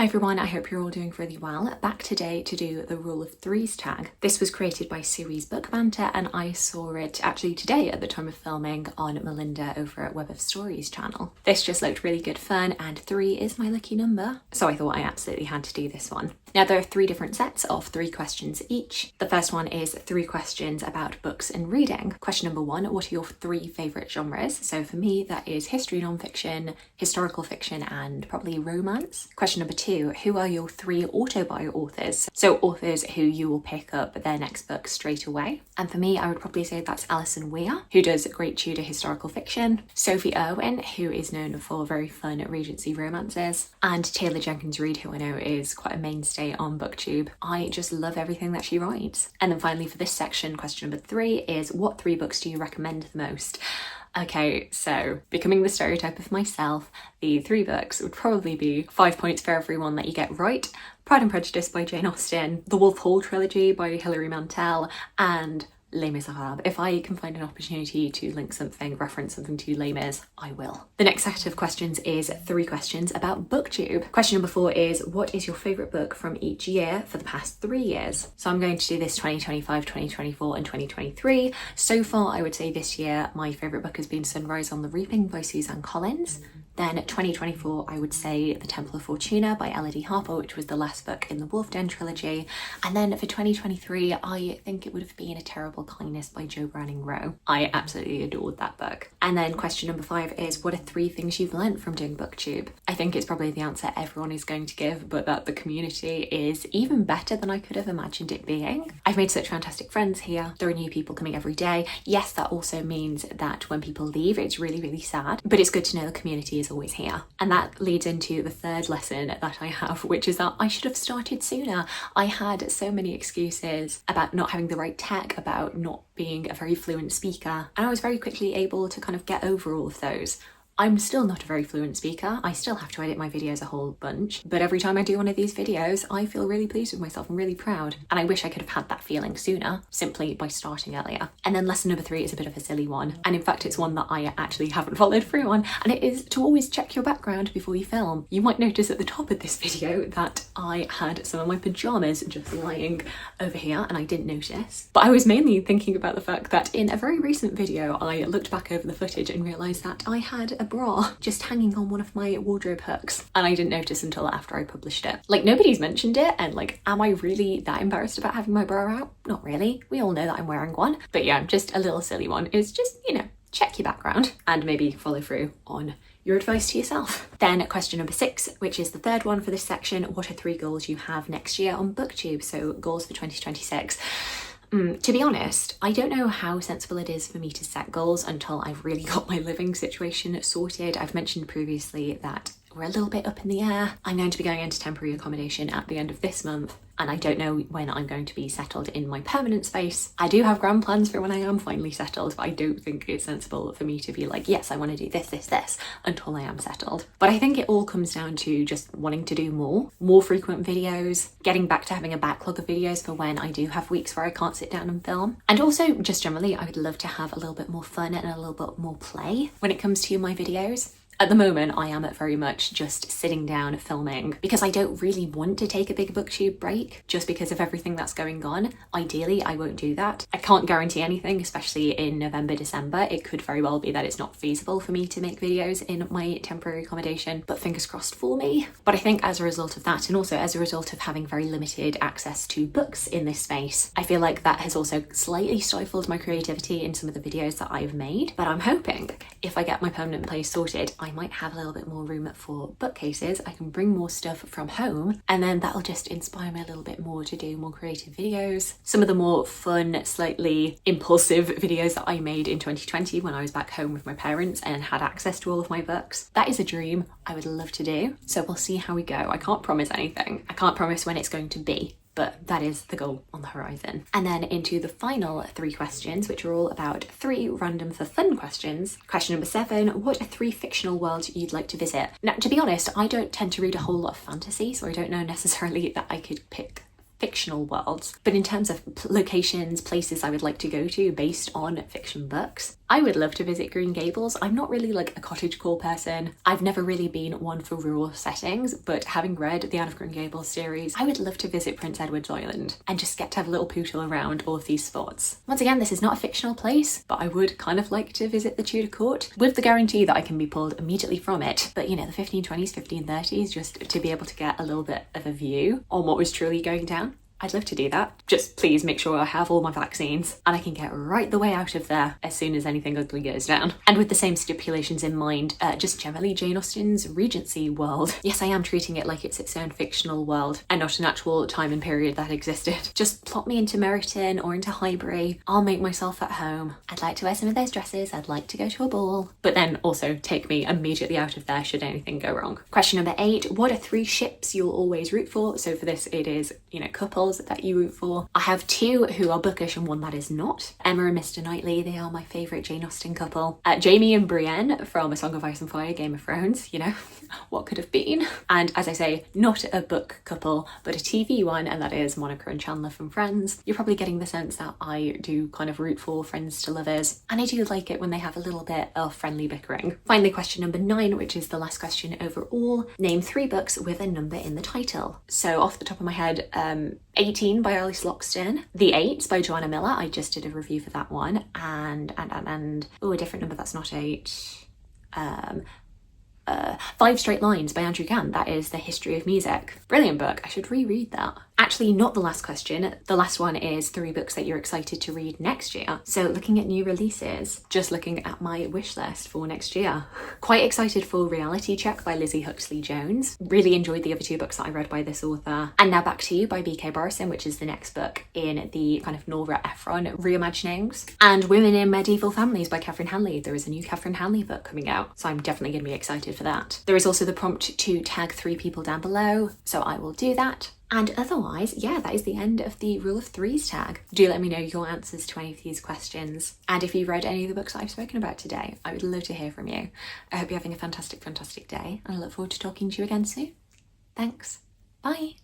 Hi everyone, I hope you're all doing really well. Back today to do the Rule of Threes tag. This was created by Series Book Banter and I saw it actually today at the time of filming on Melinda over at Web of Stories channel. This just looked really good fun and 3 is my lucky number, so I thought I absolutely had to do this one. Now there are 3 different sets of 3 questions each. The first one is 3 questions about books and reading. Question number 1, what are your 3 favourite genres? So for me that is history non-fiction, historical fiction and probably romance. Question number 2, who are your 3 autobio authors? So authors who you will pick up their next book straight away. And for me, I would probably say that's Alison Weir, who does great Tudor historical fiction, Sophie Irwin, who is known for very fun Regency romances, and Taylor Jenkins Reid, who I know is quite a mainstay on BookTube. I just love everything that she writes. And then finally for this section, question number 3 is what 3 books do you recommend the most? Okay, so becoming the stereotype of myself, the 3 books would probably be 5 points for every one that you get right, Pride and Prejudice by Jane Austen, the Wolf Hall trilogy by Hilary Mantel, and Les Miserables. If I can find an opportunity to link something, reference something to Les Mis, I will. The next set of questions is 3 questions about BookTube. Question number 4 is, what is your favourite book from each year for the past 3 years? So I'm going to do this 2025, 2024 and 2023. So far I would say this year my favourite book has been Sunrise on the Reaping by Suzanne Collins. Then 2024 I would say The Temple of Fortuna by Elodie Harper, which was the last book in the Wolf Den trilogy. And then for 2023 I think it would have been A Terrible Kindness by Jo Browning-Rowe. I absolutely adored that book. And then question number 5 is, what are 3 things you've learnt from doing BookTube? I think it's probably the answer everyone is going to give, but that the community is even better than I could have imagined it being. I've made such fantastic friends here. There are new people coming every day. Yes, that also means that when people leave, it's really, really sad, but it's good to know the community is always here. And that leads into the 3rd lesson that I have, which is that I should have started sooner. I had so many excuses about not having the right tech, about not being a very fluent speaker, and I was very quickly able to kind of get over all of those. I'm still not a very fluent speaker. I still have to edit my videos a whole bunch, but every time I do one of these videos, I feel really pleased with myself and really proud. And I wish I could have had that feeling sooner, simply by starting earlier. And then lesson number 3 is a bit of a silly one. And in fact, it's one that I actually haven't followed through on. And it is to always check your background before you film. You might notice at the top of this video that I had some of my pajamas just lying over here and I didn't notice. But I was mainly thinking about the fact that in a very recent video, I looked back over the footage and realised that I had a bra just hanging on one of my wardrobe hooks and I didn't notice until after I published it. Like, nobody's mentioned it, and like, am I really that embarrassed about having my bra out? Not really. We all know that I'm wearing one. But yeah, just a little silly one. It's just, you know, check your background and maybe follow through on your advice to yourself. Then question number 6, which is the 3rd one for this section, what are 3 goals you have next year on BookTube? So goals for 2026. To be honest, I don't know how sensible it is for me to set goals until I've really got my living situation sorted. I've mentioned previously that we're a little bit up in the air. I'm going to be going into temporary accommodation at the end of this month, and I don't know when I'm going to be settled in my permanent space. I do have grand plans for when I am finally settled, but I don't think it's sensible for me to be like, yes, I want to do this, this, this, until I am settled. But I think it all comes down to just wanting to do more frequent videos, getting back to having a backlog of videos for when I do have weeks where I can't sit down and film. And also, just generally, I would love to have a little bit more fun and a little bit more play when it comes to my videos. At the moment, I am very much just sitting down filming because I don't really want to take a big BookTube break just because of everything that's going on. Ideally, I won't do that. I can't guarantee anything, especially in November, December. It could very well be that it's not feasible for me to make videos in my temporary accommodation, but fingers crossed for me. But I think as a result of that, and also as a result of having very limited access to books in this space, I feel like that has also slightly stifled my creativity in some of the videos that I've made. But I'm hoping if I get my permanent place sorted, I might have a little bit more room for bookcases. I can bring more stuff from home, and then that'll just inspire me a little bit more to do more creative videos. Some of the more fun, slightly impulsive videos that I made in 2020 when I was back home with my parents and had access to all of my books. That is a dream I would love to do. So we'll see how we go. I can't promise anything. I can't promise when it's going to be, but that is the goal on the horizon. And then into the final 3 questions, which are all about 3 random for fun questions. Question number 7, what are 3 fictional worlds you'd like to visit? Now, to be honest, I don't tend to read a whole lot of fantasy, so I don't know necessarily that I could pick fictional worlds. But in terms of locations, places I would like to go to based on fiction books, I would love to visit Green Gables. I'm not really like a cottagecore person. I've never really been one for rural settings, but having read the Anne of Green Gables series, I would love to visit Prince Edward's Island and just get to have a little pootle around all of these spots. Once again, this is not a fictional place, but I would kind of like to visit the Tudor court with the guarantee that I can be pulled immediately from it. But you know, the 1520s, 1530s, just to be able to get a little bit of a view on what was truly going down. I'd love to do that. Just please make sure I have all my vaccines and I can get right the way out of there as soon as anything ugly goes down. And with the same stipulations in mind, just generally Jane Austen's Regency world. Yes, I am treating it like it's its own fictional world and not an actual time and period that existed. Just plot me into Meryton or into Highbury. I'll make myself at home. I'd like to wear some of those dresses. I'd like to go to a ball. But then also take me immediately out of there should anything go wrong. Question number 8. What are 3 ships you'll always root for? So for this, it is, you know, couples that you root for. I have 2 who are bookish and 1 that is not. Emma and Mr. Knightley, they are my favourite Jane Austen couple. Jamie and Brienne from A Song of Ice and Fire, Game of Thrones, you know, what could have been. And as I say, not a book couple, but a TV one, and that is Monica and Chandler from Friends. You're probably getting the sense that I do kind of root for friends to lovers, and I do like it when they have a little bit of friendly bickering. Finally, question number 9, which is the last question overall. Name 3 books with a number in the title. So off the top of my head, 18 by Alice Loxton, The Eight by Joanna Miller, I just did a review for that one, and oh, a different number that's not 8. 5 Straight Lines by Andrew Gann, that is the history of music. Brilliant book, I should reread that. Actually, not the last question. The last one is 3 books that you're excited to read next year. So looking at new releases, just looking at my wish list for next year. Quite excited for Reality Check by Lizzie Huxley Jones. Really enjoyed the other 2 books that I read by this author. And Now Back to You by B.K. Borison, which is the next book in the kind of Nora Ephron reimaginings. And Women in Medieval Families by Catherine Hanley. There is a new Catherine Hanley book coming out, so I'm definitely going to be excited for that. There is also the prompt to tag 3 people down below, so I will do that. And otherwise, yeah, that is the end of the Rule of Threes tag. Do let me know your answers to any of these questions. And if you've read any of the books that I've spoken about today, I would love to hear from you. I hope you're having a fantastic, fantastic day, and I look forward to talking to you again soon. Thanks. Bye.